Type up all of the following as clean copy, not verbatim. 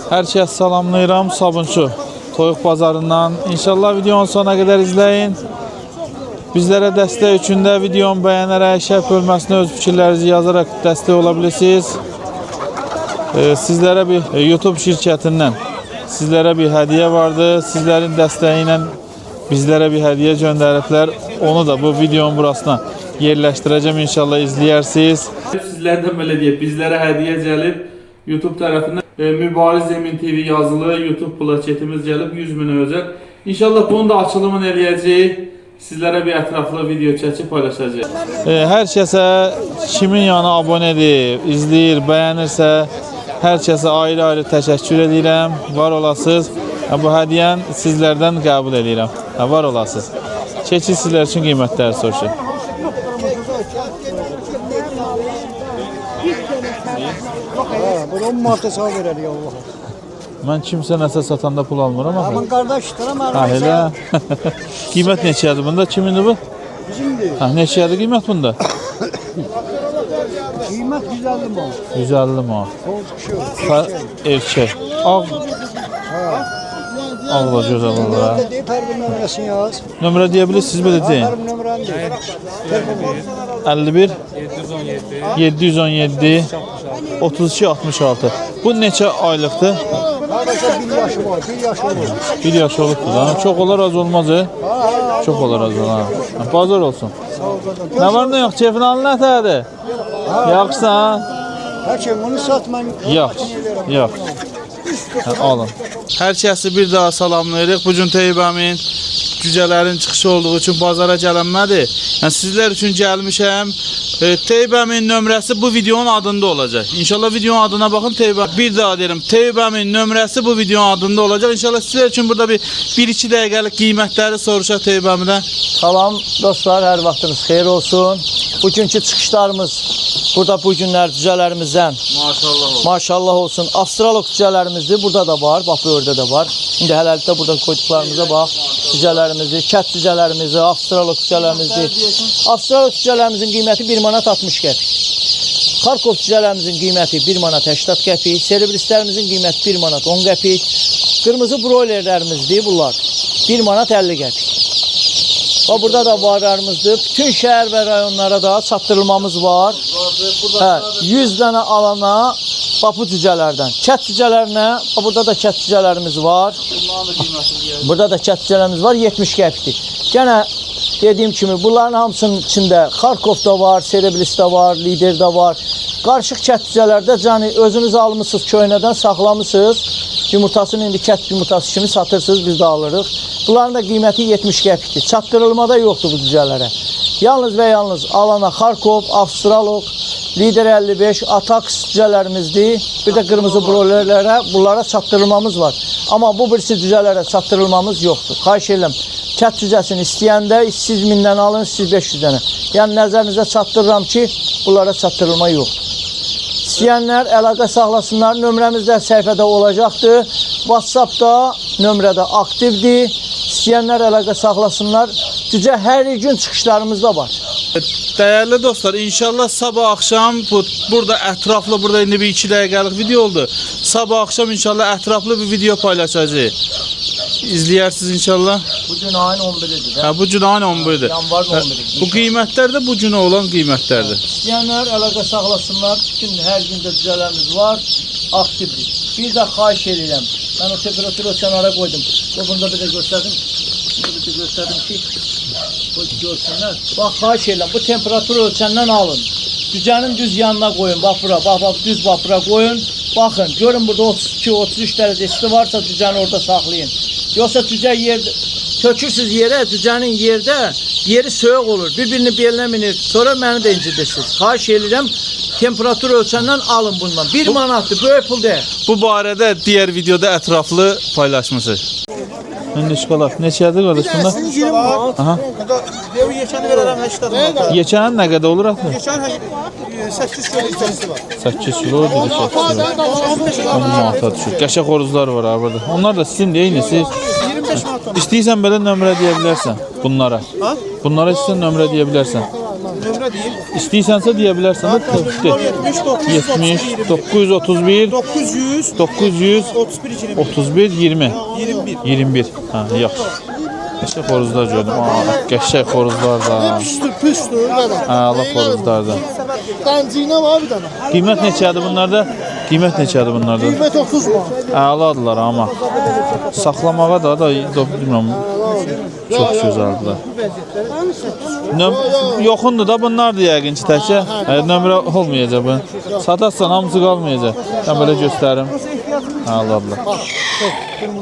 Herkes salamlayıram, Sabunçu Toyuq Bazarından. İnşallah videonun sonuna kadar izleyin. Bizlere destek üçün də videonu bəyənərək, şərh bölməsinə öz fikirlərinizi yazaraq dəstək olabilirsiniz. Sizlərə bir YouTube şirkətindən sizlərə bir hədiyyə vardı. Sizlərin dəstəyi ilə bizlərə bir hədiyyə göndəriblər. Onu da bu videonun burasına yerləşdirəcəm. İnşallah izləyirsiniz. Sizlərdən belə deyək, bizlərə hədiyyə gəlib. YouTube tərəfindən Mübariz Emin TV yazılı YouTube plaketimiz gəlib 100.000 özel. İnşallah bunu da açılımını eləyəcəyik. Sizlərə bir ətraflı video çəkib paylaşacağıq. Hər kəsə kimin yanı abonedir, izləyir, bəyənirsə hər kəsə ayrı-ayrı təşəkkür edirəm. Var olasınız. Bu hədiyyəni sizlərdən qəbul edirəm. Var olasınız. Keçin sizlər üçün qiymətləri soruşur. Bu 10 manata sağ verər ya Allah. Mən kimsə nəsə satanda pul almıram axı. Aman qardaşdır amma. Ha elə. Qiymət neçədir bunda? Kimindir bu? Bizimdir. Ha neçədir qiymət bunda? Qiymət 150 manat. 150 manat. Erkək. Ağ. Ağ da gözəl olur ha. Pərbin nömrəsini yaz. Nömrə deyə bilirsiniz belə deyin. Pərbin nömrəni deyil. 51 717 32 66. Bu neçə aylıqdır? Qardaşa 1 yaşı var, 1 yaşı var. 1 yaş olubdur da. Çox olar az olmaz. Çox olar az olar. Bazar olsun. Nə var nə yox? Keyfin alın nətədir? Yaxşısan? Həkim bunu satman. Yaxşı. Yaxşı. Alın. Hər kəsi bir daha salamlayırıq. Bu gün Teyyib əmin cücələrin çıxışı olduğu üçün bazara gələnmədir. Yəni sizlər üçün gəlmişəm. Teyyib əmin nömrəsi bu videonun adında olacaq. İnşallah videonun adına baxın. Bir daha deyirəm. Teyyib əmin nömrəsi bu videonun adında olacaq. İnşallah sizlər üçün burada bir 1-2 dəqiqəlik qiymətləri soruşaq Teyyib əmidən. Salam dostlar, hər vaxtınız xeyir olsun. Bugünkü çıxışlarımız burada bu günlər cücələrimizdən maşallah olsun. Avstralok cücələrimizdir. Burada da var. Bax bu orada da var. İndi hələlikdə burada qoyduqlarımıza bax. Cücələrimizi, kət cücələrimizi, avstralok cücələrimizi. Avstralok cücələrimizin qiyməti 1 manat 60 qəpik. Xarkov cücələrimizin qiyməti 1 manat 80 qəpik. Seribrislərimizin qiyməti 1 manat 10 qəpik. Qırmızı broilerlərimizdir bunlar. 1 manat 50 qəpik. Və burada da varlarımızdır. Bütün şəhər və rayonlara da çatdırılmamız var. 100 dənə alana bu cücələrdən. Kət cücələrinə, burada da kət cücələrimiz var. Burada da kət cücələrimiz var, 70 qəpikdir. Gənə dediyim kimi bunların hamısının içində Xarkov da var, Serebris də var, Lider də var. Qarışıq kət cücələrdə canı özünüz almışsınız, köynədən saxlamışsınız. Yumurtasını indi kət yumurtası kimi satırsınız, biz də alırıq. Bunların da qiyməti 70 qəpikdir. Çatdırılmada yoxdur bu cücələrə. Yalnız və yalnız alana Xarkov, Avstralok, Lider 55, Atax cücələrimizdir. Bir də qırmızı broilerlərə bunlara çatdırılmamız var. Amma bu birisi cücələrə çatdırılmamız yoxdur. Xahiş edirəm. Kət cücəsini istəyəndə siz 1000-dən alın, siz 500 dənə. Yəni nəzərinizə çatdırıram ki, bunlara çatdırılma yoxdur. İstəyənlər əlaqə saxlasınlar. Nömrəmiz də səhifədə olacaqdır. WhatsApp-da nömrədə aktivdir. İstəyənlər əlaqə saxlasınlar. Cücə hər gün çıxışlarımız da var. Dəyərli dostlar, inşallah sabah axşam burada ətraflı, burada indi bir 2 dəqiqəlik video oldu. Sabah axşam inşallah ətraflı bir video paylaşacağıq. İzləyərsiniz inşallah. Bu gün ayın 11-idir. Ha, bu gün ayın 11-idir. Yanvarın 11-idir. Bu qiymətlər də bu günə olan qiymətlərdir. İstəyənlər əlaqə saxlasınlar. Bütün hər gündə cücələrimiz var, aktivdir. Bir də xahiş edirəm. Mən o temperaturu kənara qoydum. Bunda bir də göstərdim. Bir də göstərdim ki, görsünlər. Bax, xahiş edirəm. Bu temperaturu ölçəndən alın. Cücənin düz yanına qoyun. Bax bura, bax, düz bax bura qoyun. Baxın, görün burada 32-33 dərəcə isti varsa cücəni orada saxlayın. Yoxsa cücə yerdə, tökürsünüz yerə, cücənin yeri soyuq olur. Bir-birini belinə minir. Sonra məni də incidirsiniz. Xahiş edirəm, temperatur ölçəndən alın bundan. 1 manatdır, böyük pul deyil. Bu barədə digər videoda ətraflı paylaşmışıq. Şokolad neçədir qardaş bunda? 20 manat. Aha. Dev yekəni verərəm 80 manat. Yekənin nə qədər olur axı? Yekən 8 kilo yekəsi var. 8 kilo, 8 kilo. 10 manata düşür. Qəşəng xoruzlar var ha burada. Onlar da sizin deyil, siz 25 manat. İstəyirsən belə nömrə deyə bilərsən bunlara. Ha? Bunlara istəyirsən nömrə deyə bilərsən. Nömrə deyim. İstəyirsənsə deyə bilərsən də. 70 931 900 900 31 20. 31 20 21. 21. Ha, yaxşı. Qəşəng xoruzlar gördüm. Qəşəng xoruzlar da. Püstür, qədər. Əla xoruzlar da. Qancıyla var bir dənə. Qiymət neçədir bunlarda? Qiymət neçədir bunlarda? Qiymət 30 manat. Əladılar amma. Saxlamağa da bilmirəm. Çox gözəldirlər. Yoxundur da bunlardır yəqin ki təkcə. Nömrə olmayacaq bu. Satarsan hamısı qalmayacaq. Mən belə göstərim. Əladılar.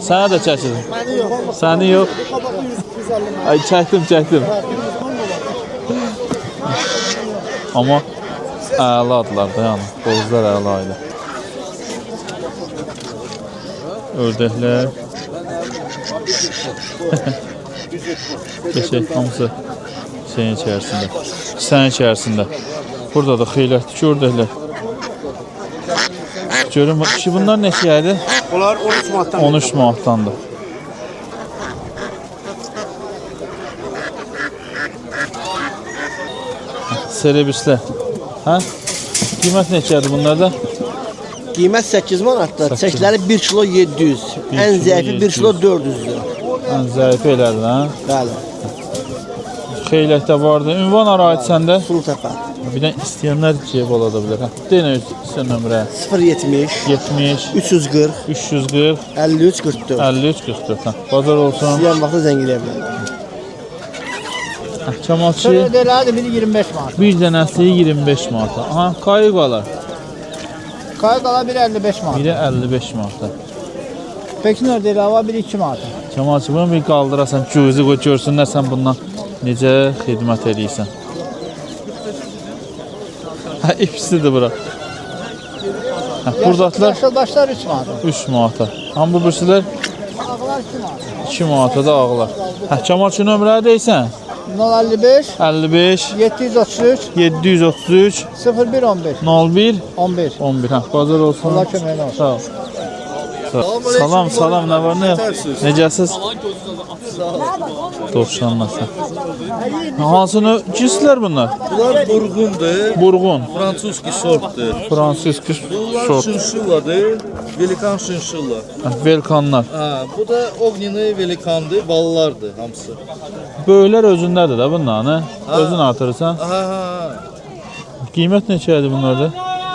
Sənə də çəkilir. Səni yox. Ay çəkdim. Amma əladılar da yəni. Xoruzlar əla idi. Ördəklər. Qəşəng hamısı şeyin içərisində. Kisənin içərisində. Burada da xeylətli ki ördəklər. Görün ki bunlar neçəyədir? Onlar 13 manatdan. 13 manatdandır. Serebrislər. Hə? Qiymət neçədir bunlarda? Qiymət 8 manatdır. Çəkləri 1 kilo 700. Ən zəifi 1 kilo 400-dür. Ən zəifi elədir, hə? Bəli. Xeyləkdə vardı. Ünvan aid səndə? Sultəpə. Bir də istəyənlər ceyb ola da bilər. Hə? Deyən sən nömrə. 070 70 340 340 53 44. 53 44. Hə? Bazar olsun. İstəyən vaxtda zəng eləyə bilər. Hə, Kamalçı Ödələrdir biri 25 manat. bir dənəsi 25 manata. Aha, kayıqalar. Qayıqala biri 55 manat. Biri 55 manata. Pekin ördəyi hava biri 2 manat. Kamalçı bunu bir qaldırasan, gözü qoy görsünlər sən bundan necə xidmət edirsən. Hə, ipsidir bura. Hə, buradakilar Yaşıldaşlar 3 manat. 3 manata. Amma bu birsilər Ağlar 2 manat. 2 manata da ağlar. Hə, Kamalçı nömrə deysən? 055 55 733 733 01 15 01 11. 11. Hə, bazar olsun. Allah köməyin olsun. Sağ ol. Salam, nə var, nə yox? Necəsiz? Dovşanlasın. Hansı cinslər bunlar? Bunlar burğundur, Burğun, fransuski sortdur. Fransiski Bunlar sort, şinşilladır, velikan şinşilla. velkanlar. Ha, bu da ognini velikandır, ballardır hamısı. Böyüklər özündədir də bunlar, nə? Özün artırırsan. Ha ha. Qiymət neçədir bunlarda?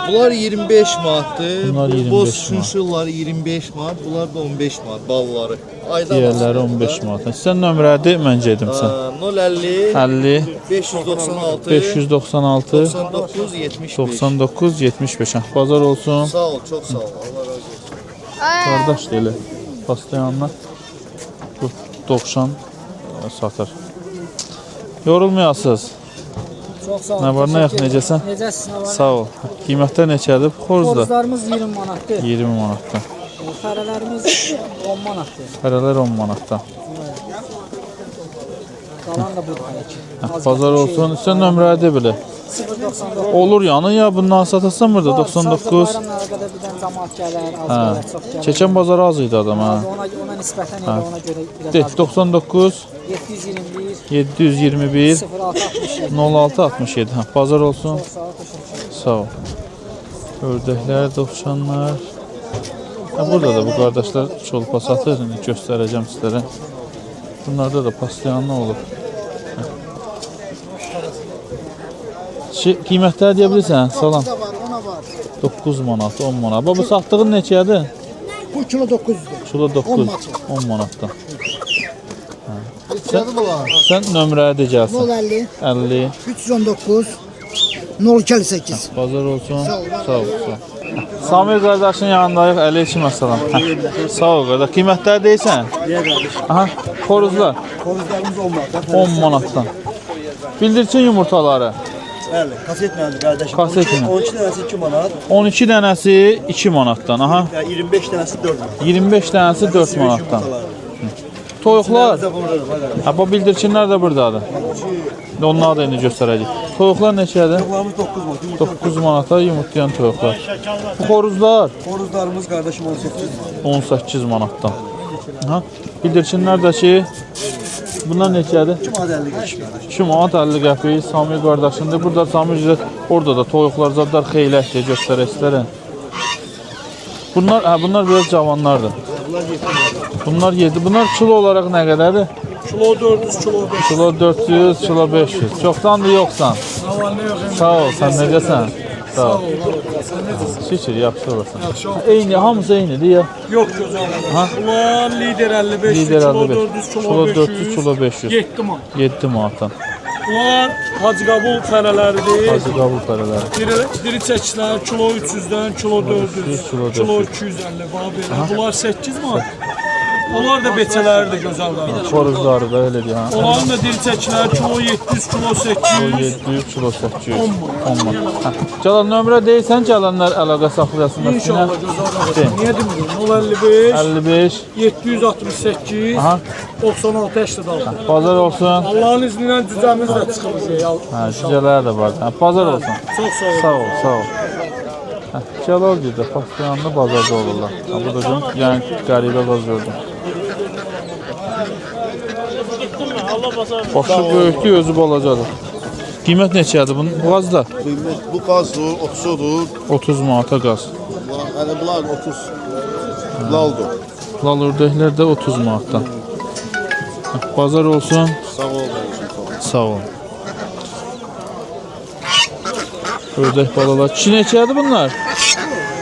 Bunlar 25 manatdır. Bunlar Bu 25 boz manat. şinşilları 25 manat, bunlar da 15 manat balları. Ayda Digərləri 15 manat. Sən nömrədir, mən gedim sən. 050 50 596 596 99 75. 99 75. Bazar olsun. Sağ ol, çok sağ ol. Allah razı olsun. Qardaş deyil. Pastayanlar bu dovşan satır. Yorulmayasınız. Çox sağ olun. Nə var, nə yox, necəsən? Necəsiz? Nə var? Sağ ol. Qiymətlər neçədir? Xoruzda Xoruzlarımız 20 manatdır. 20 manatdan. Fərələrimiz 10 manatdır. Fərələr 10 manatdan. Qalan da budur hələ ki. Hə, bazar olsun. Sən nömrədir belə. 099. Olur yanı ya bundan satasan burada 99. Bayramlara qədər bir dənə cəmaət gələr, az Hə. gələr, çox gələr. Keçən bazar az idi adam ha. Ona nisbətən elə ona görə biraz De az. 99 721 721 0667. 06 67. Hə, bazar olsun. Sağ ol, təşəkkür. Sağ ol. Ördəklər, dovşanlar. Hə, burada da bu qardaşlar çolpa satır. İndi göstərəcəm sizlərə. Bunlarda da paslayanlı olur. Hə. Qiymətləri deyə bilirsən? Salam. 9 manat, 10 manat. Bu satdığın neçədir? Bu kilo 900'dür. Kilo 9, 10 manatdan. Sən nömrəyə də gəlsin. 050 50. 319 058. Bazar olsun. Sağ ol. Sağ ol. Samir qardaşın yanındayıq. Aleyküm əssalam. Sağ ol qardaş. Qiymətləri deyirsən? Deyə qardaş. Aha, xoruzlar Xoruzlarımız 10 manat. 10 manatdan. Bildirçin yumurtaları Bəli, kaset məndir qardaşım. Kaset mi? 12 dənəsi 2 manat, 12 dənəsi 2 manatdan. Aha, 25 dənəsi 4 manat. 25 dənəsi 4 manatdan. Toyuqlar, ha bu bildirçinlər də burdadır. Onları da indi göstərəcək. Toyuqlar neçədir? Toyuqlarımız 9 manat. 9 manata yumurtlayan toyuqlar. Bu xoruzlar Xoruzlarımız qardaşım 18 manat. 18 manatdan. Ha, bildirçinlər də ki Bunlar neçədir? 2 manat 50 qəpik. Sami qardaşındır. Burada Sami üzrə orada da toyuqlar zadlar xeyləkdir göstərək istərəm. Bunlar biraz cavanlardır. Bunlar 7. Bunlar kilo olaraq nə qədərdir? Kilo 400, kilo 500. Kilo 400, kilo 500. Çoxdandır yoxsan. Sağ ol, sən necəsən? Sağ ol. Şükür, yaxşı olasın. Eyni, hamısı eynidir ya. Yok gözəl. Bunlar lider 55, Lider kilo 55, 400, kilo 400, kilo 500. 7 manat. 7 manatdan. Bunlar Hacı Qabul fərələridir. Hacı qabul paraları. Diri çəkilər kilo 300-dən kilo 400, kilo kilo 250 var belə. Bunlar 8 manat. Onlar da beçələrdir gözəldir. Xoruzları da elə deyir. Onların da diri çəkilər kilo 700, kilo 800. 700, kilo 800. 10 manat. Cəlal nömrə deyirsən, gələrlər əlaqə saxlayasınlar. İnşallah gözəldir. De. Niyə demiyorum? 55, 55. 768, Aha. 96, 86. Bazar olsun. Allah'ın izniyle cüzemiz de çıkılacak. Hə, cücələr də var. Hə, bazar olsun. Çok sağ olun. Sağ ol, sağ ol. Hə, Cəlal dedi, Pakistanlı bazarda olurlar. Ha, bu da gün, yəni qəribə qaz gördüm. Başı böyükdür, özü balacadır. Qiymət neçədir bunun? Bu qaz da Bu qazdır, 30'udur. 30 manata qaz. Yəni bunlar 30 laldır. Lal ördəklər də 30 manatdan. Hə, bazar olsun. Sağ ol. Sağ olun. Ördək balalar. Kişi neçədir bunlar?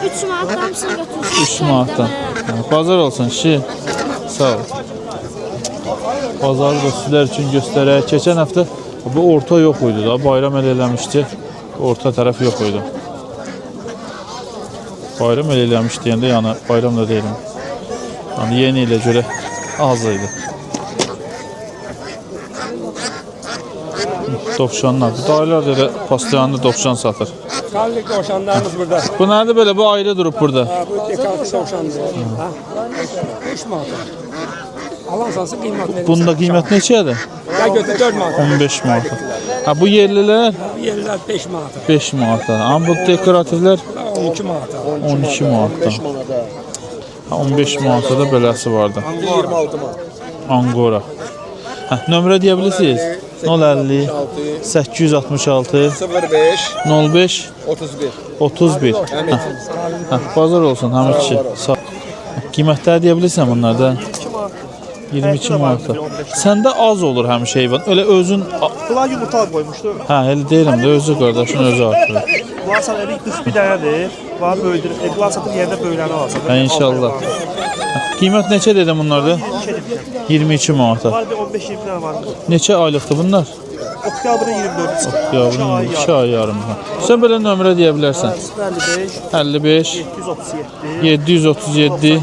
3 manat hamısını götürsün. 3 manatdan. Hə, bazar olsun kişi. Sağ ol. Bazarı da sizlər üçün göstərək. Keçən həftə bu orta yox idi da. Bayram eləmişdi. Orta tərəf yox idi. Bayram eləmiş deyəndə, yəni bayram da deyiləm. Yəni yeni ilə görə az idi. Dovşanlar. Dayılar da elə pastayanlı dovşan satır. Kallik tavşanlarımız burada. Bu nədir belə? Bu ayrı durub burada. Bu dekaltı tavşandır. 5 manat. Alan sansı kıymet verir. Bunda qiymət neçədir? Ya götür 4 manat. 15 manat. Ha bu yerlilər Yerler 5 manat. 5 manat. Amma bu dekorativlər 12 manat. 12 manatdan. Ha, 15 manata da beləsi vardı. 26 manat. Angora. Hə, nömrə deyə bilirsiniz? 050 866 05 05 31. 31. Hə, bazar olsun hamı kişi. Sağ. Qiymətləri deyə bilirsən bunlarda? 22 manata. Səndə az olur həmişə heyvan. Elə özün Bunlar yumurta koymuştu. hə, elə deyirəm də özü qardaşın özü artırır. Bunlar sana bir 41 dənədir. Bunlar böyüdür. Bunlar satıb yerdə böyüləni alsın. Hə, inşallah. Qiymət neçə dedim bunlarda? 22 manata. Bunlar bir 15-20 dənə var. Neçə aylıqdır bunlar? Oktyabrın 24-ü çıxır. Ya 2 ay yarım. Sən belə nömrə deyə bilərsən. 55, 55 737, 737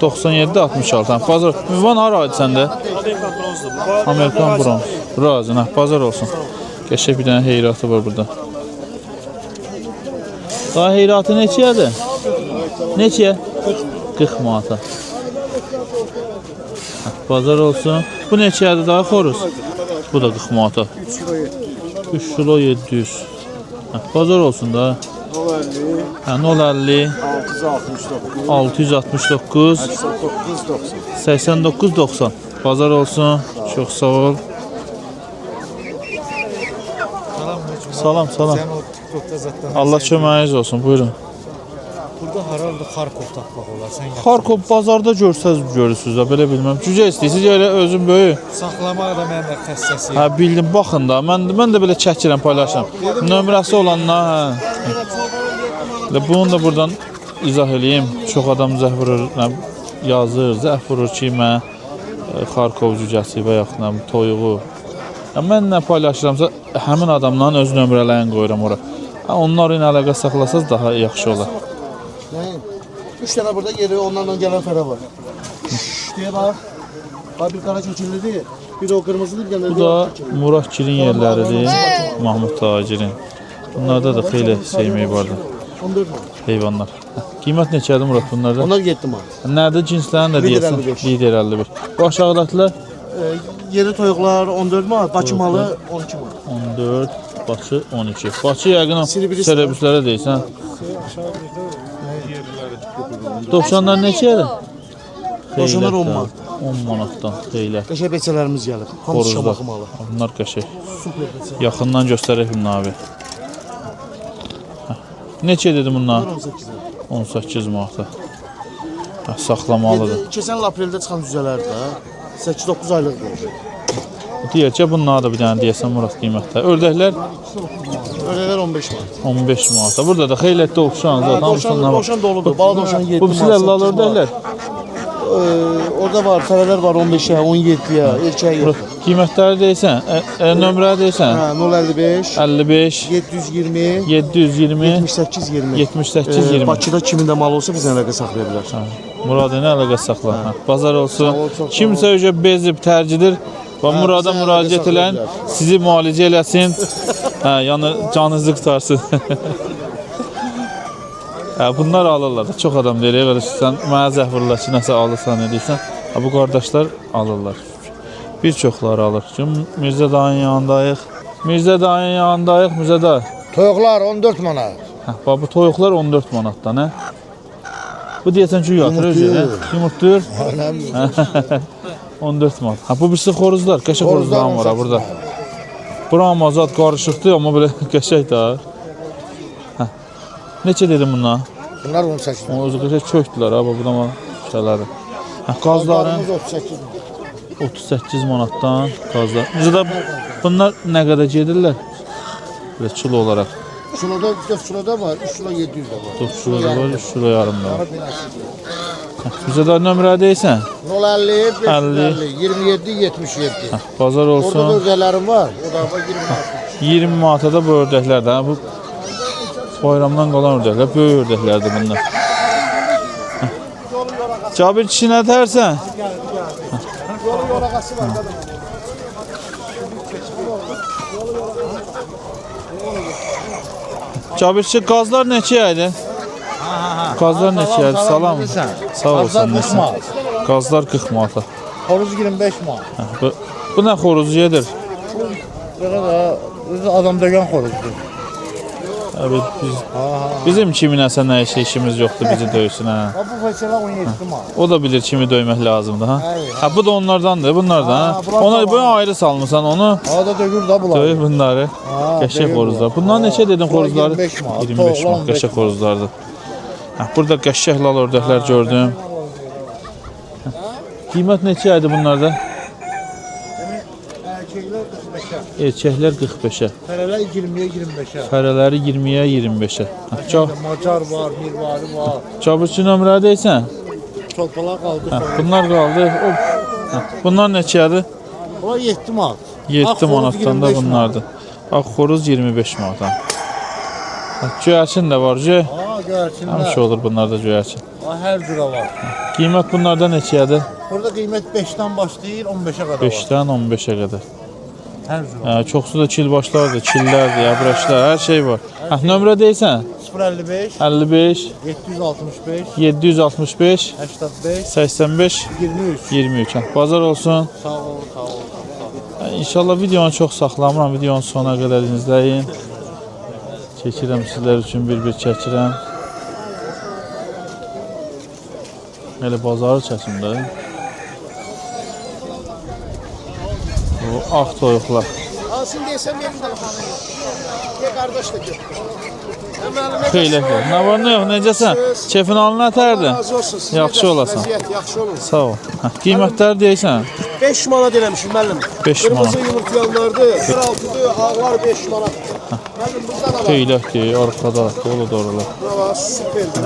97 66. Bazar. Ünvan hara idi səndə? Amerikan bronzdur. Bu Amerikan bronz. Razı, nə bazar olsun. Qəşəng bir dənə heyratı var burada. Daha heyratı neçədir? Neçə? 40 manata. Bazar olsun. Bu neçədir daha xoruz? Bu da 40 manata. 3 kilo 700. Bazar olsun da. 050 669 89 90. Bazar olsun. Çox sağ ol. Salam, salam. Allah köməyiniz olsun. Buyurun. Burada haralda Xarkov tapmaq olar. Sən Xarkov bazarda görürsüz də, belə bilməm. Cücə istəyirsiniz, elə özün böyük. saxlamaq da mənim də xəssəsiyəm. Hə, bildim, baxın da. Mən də belə çəkirəm, paylaşıram. Nömrəsi olanlar, hə. Bunu da buradan izah eləyim. Çox adam zəh vurur, yazır, zəh vurur ki, mən Xarkov cücəsi və yaxud nə toyuğu. Mən nə paylaşıramsa, həmin adamların öz nömrələrini qoyuram ora. Onlarla əlaqə saxlasaz daha yaxşı olar. 3 tane burada yeri onlarla gelen fera var. Diye bak. Abi bir kara çeçildi. Bir o kırmızıdır gelen. Bu da Murad Girin yerləridir. Mahmud Tacirin. Bunlarda da xeyli sevmək vardı. 14 mu? Heyvanlar. Qiymət neçədir Murad bunlarda? Onlar 7 mi? Nədir cinslərini də Lider deyəsən? 55. Lider 55. Bu aşağıdakılar? Yeri toyuqlar 14 mu? Bakı malı 12 mu? 14, Bakı 12. Bakı yəqin o Siribris seribrislərə deyirsən. Dovşanlar neçədir? Dovşanlar 10 mu? 10 manatdan xeylə. Qəşəng beçələrimiz gəlib. Hamısı Xoruzda. şamaxı malı. Bunlar qəşəng. Yaxından göstərək bunu abi. Hə. Neçə dedi bunlar? 18 manata. Hə, saxlamalıdır. Keçən il apreldə çıxan düzələrdir də. 8-9 aylıqdır. Deyək ki, bunlar da bir dənə deyəsən Murad qiymətdə. Ördəklər Ördəklər 15 manat. 15 manata. Burada da xeylətdə oxşan zaten hamısından var. Dovşan doludur. Bala dovşan 7 Bu silərlər ördəklər. Orada var, fərələr var 15-ə, 17-yə, erkək yox. Qiymətləri deysən, nömrə deysən. Hə, 055 55 720 720 78 20. 78 20. Bakıda kimin də malı olsa bizlə əlaqə saxlaya bilər. Murad ilə əlaqə saxla. Hə. Bazar olsun. Sağ ol, çox sağ Kimsə öcə bezib tərcidir və Murada bizə müraciət əlaqə edən saxlaya sizi müalicə eləsin. Hə, yəni canınızı qurtarsın. Hə, bunlar alırlar da. Çox adam deyir, qardaş, sən mənə zəh vururlar ki, nəsə alırsan edirsən. Ha, bu qardaşlar alırlar. Bir çoxları alır. Mirzə dayın yanındayıq. Mirzə dayın yanındayıq, Mirzə dayı. Toyuqlar 14 manat. Hə, bax bu toyuqlar 14 manatdan, hə? Bu deyəsən ki, yatır özü, hə? Yumurtlayır. 14 manat. Ha, bu birisi xoruzlar, qəşəng xoruzlarım var ha burada. Buram azad qarışıqdır, amma belə qəşəng də. Hə. Neçə dedim bunlar? Bunlar 18 manat. Özü qəşəng kökdülər ha, bu da şeyləri. Hə, qazların 38 manat. 38 manatdan qazlar. Bizdə bunlar nə qədər gedirlər? Belə kilo olaraq. Kiloda 4 kiloda var, 3 kilo 700 de var. 4 kilo da var, 3 kilo yarım da var. Bizə də nömrə deysən? 050 50. 550 27 77. Bazar Orada da olsun. ördəklərim var. O da var 20 manat. 20 manata da bu ördəklər də. Bu bayramdan qalan ördəklər, böyük ördəklərdir bunlar. Cabir kişi nə tərsən? Cabir kişi qazlar neçə idi? Qazlar neçə idi? Salam. Sağ olsun. Qazlar 40 manata. Xoruz 25 manat. Bu nə xoruzu yedir? Burada da adam dögən xoruzdur. Abi bizim kiminəsə nə işimiz yoxdur, bizi döysün hə. Bu fəsələ 17 manat. O da bilir kimi döymək lazımdır ha. Ha bu da onlardandır, bunlardan ha. Ona bu ayrı salmısan onu. O da dögür də bunlar. Döyür bunları. Qəşəng xoruzlar. Bunlar neçə dedin xoruzları? 25 manat. 25 manat qəşəng xoruzlardır. Ha burada qəşəng lal ördəklər gördüm. Qiymət neçə idi bunlarda? Erkəklər 45-ə. Fərələr 20-yə 25-ə. Fərələri 20-yə 25-ə. Macar var, mirvari var. Cabırçı nömrə deysən? Çolpalar qaldı. Bunlar qaldı. Bunlar neçədir? Bunlar 7 manat. 7 manatdan da bunlardır. Ağ xoruz 25 manatdan. Göyərçin də var, Ha, göyərçinlər. həmişə olur bunlarda göyərçin. Hər cürə var. Qiymət bunlarda neçədir? Burada qiymət 5-dən başlayır, 15-ə qədər var. 5-dən 15-ə qədər. Hər cürə. Çoxsu da kilbaşlardır, killərdir, əbrəşlər, hər şey var. Nömrə deysən? 055 55 765 765 85 85 23. 23. Bazar olsun. Sağ ol, sağ ol. İnşallah videonu çox saxlamıram, videonun sonuna qədər izləyin. Çəkirəm sizlər üçün bir-bir çəkirəm. Elə bazarı çəkim də. Bu ağ toyuqlar. Alsın desəm yerim telefonunu. Ye qardaş da götür. Xeyli. Nə var, nə yox, necəsən? Kefin alın ətərdir. Razı olsun. Sizin Yaxşı olasan. Vəziyyət yaxşı olun. Sağ ol. Qiymətlər deyirsən? 5 manat eləmişim müəllim. 5 manat. Qırmızı yumurtlayanlardır. 46'dır, ağlar 5 manat. Müəllim burada da var. Xeyləkdir, arkada, dolu doğrular. Bura var, süperdir.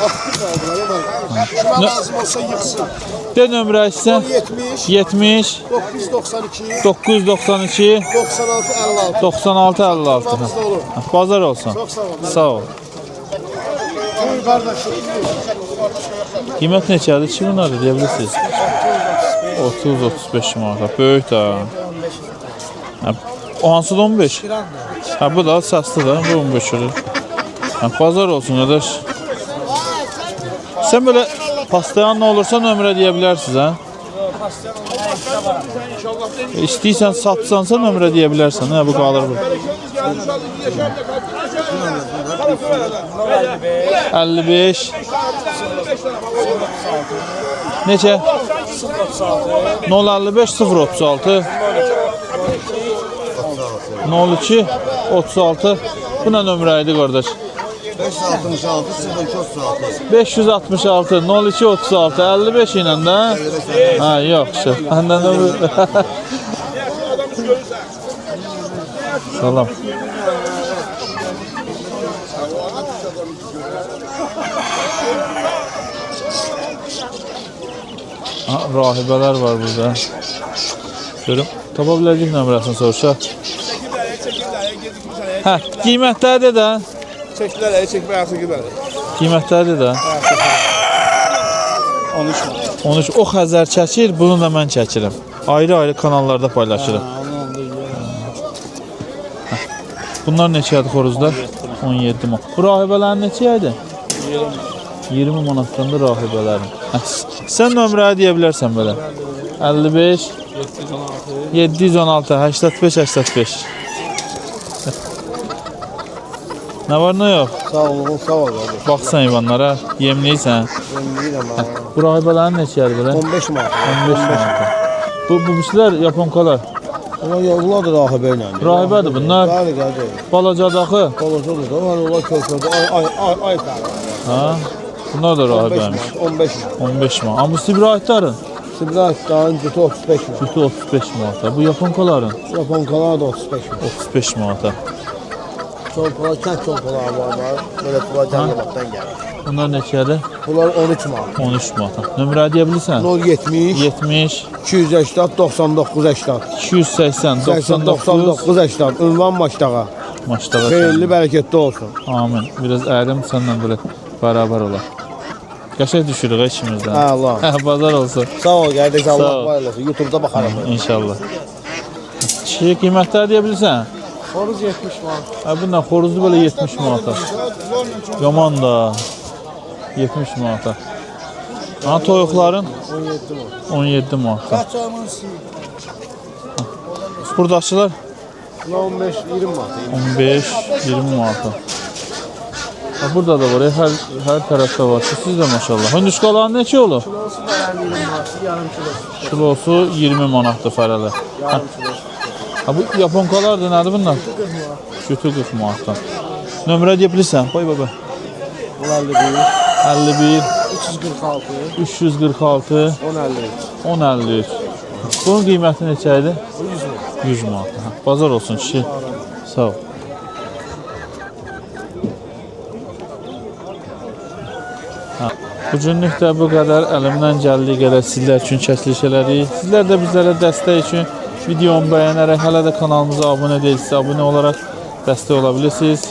Aktif kaldılar hemen. Şuna lazım olsa yıksın. De nömrə isə 70 70 992 992 96 56. 96 56. Bizde olur. Bazar olsun. Çok sağ olun. Sağ ol. Buyur kardeşim. Qiymət neçədir? Ki bunlardır deyə bilirsiniz? 30-35 manat. Böyük də. O hansı da 15? Bu da səsli də. Bu 15 olur. Bazar olsun qardaş. Sən belə pastayan nə olursa nömrə deyə bilərsiniz, hə? İstəyirsən satsansa nömrə deyə bilərsən, hə? Bu qalır bu. 55 Neçə? 055 036 02 36. Bu nə nömrə idi qardaş? 566 0236. 566 02 36 55 ilə də. Ha, yaxşı. Məndən də salam. Ha, rahibələr var burada. Görüm, tapa biləcək nömrəsini soruşaq. Hə, qiymətləridir də. Çeklərə çəkməyəsə gedər. Qiymətləridir də. 13. O Xəzər çəkir, bunu da mən çəkirəm. Ayrı-ayrı kanallarda paylaşırıq. Bunlar neçədir xoruzlar? 17 manat. Bu rahibələrin neçəyədir? 20 manatdan da rahibələrin. Sən nömrəni deyə bilərsən belə. 55 716 85 85. Nə var, nə yox? Sağ olun, sağ ol. Baxsan heyvanlara, yemləyirsən. Yemləyirəm ha. Bu rahibələrin neçəyədir belə? 15 manat. 15 manat. Bu birçilər yaponkalar. Onlar da rahibə ilə. Rahibədir bunlar. Bəli, qardaş. Balacadakı. Balacadır da, onlar körpədə. Ay fərq. Ha? Bunlar da rahibəymiş. 15 manat. 15 manat. Amma Sibiraytların Sibiraytların cütü 35 manat. cütü 35 manat. Bu yaponkaların Japonkalar da 35 manat. 35 manat. Çolpalar, kənd çolpalar var. Böyle Turacanlıqdan gəlir. Bunlar neçədir? Bunlar 13 manat. 13 manat. Nömrə deyə bilirsən? 070 70 280 99 80. 280 99 99 80. Ünvan Maçdağa. Maçdağa. Xeyirli, bərəkətli olsun. Amin. Biraz ərim səndən belə bərabər olar. Qəşəng düşürük işimizdən. Hə, Allah. Hə, bazar olsun. Sağ ol, qardaş. Sağ Allah ol. var olsun. YouTube'da baxarım. İnşallah. Şey qiymətləri deyə bilirsən? Xoruz 70 manat. Ha, bundan xoruzlu belə 70 manata. Yaman da 70 manata. Ha, toyuqların 17 manata. Buradakılar 15 20 manat. 15 20 manata. Ha, burada da var, hər tərəfdə var. Siz də maşallah. Hündüşkaların neçə olur? Kilosu 20 manatdır fərələ. Ha, bu yaponkalardır, nədir bunlar? Cütü 40 manatdan. Nömrə deyə bilirsən? Qoy baba. 51 346 1053. Bunun qiyməti neçə idi? 100 manat. Bazar olsun kişi. Sağ ol. Bu günlük də bu qədər. Əlimdən gəldiyi qədər sizlər üçün çəkiliş elədik. Sizlər də bizlərə dəstək üçün videomu bəyənərək, hələ də kanalımıza abunə deyilsiniz, abunə olaraq dəstək ola bilirsiniz.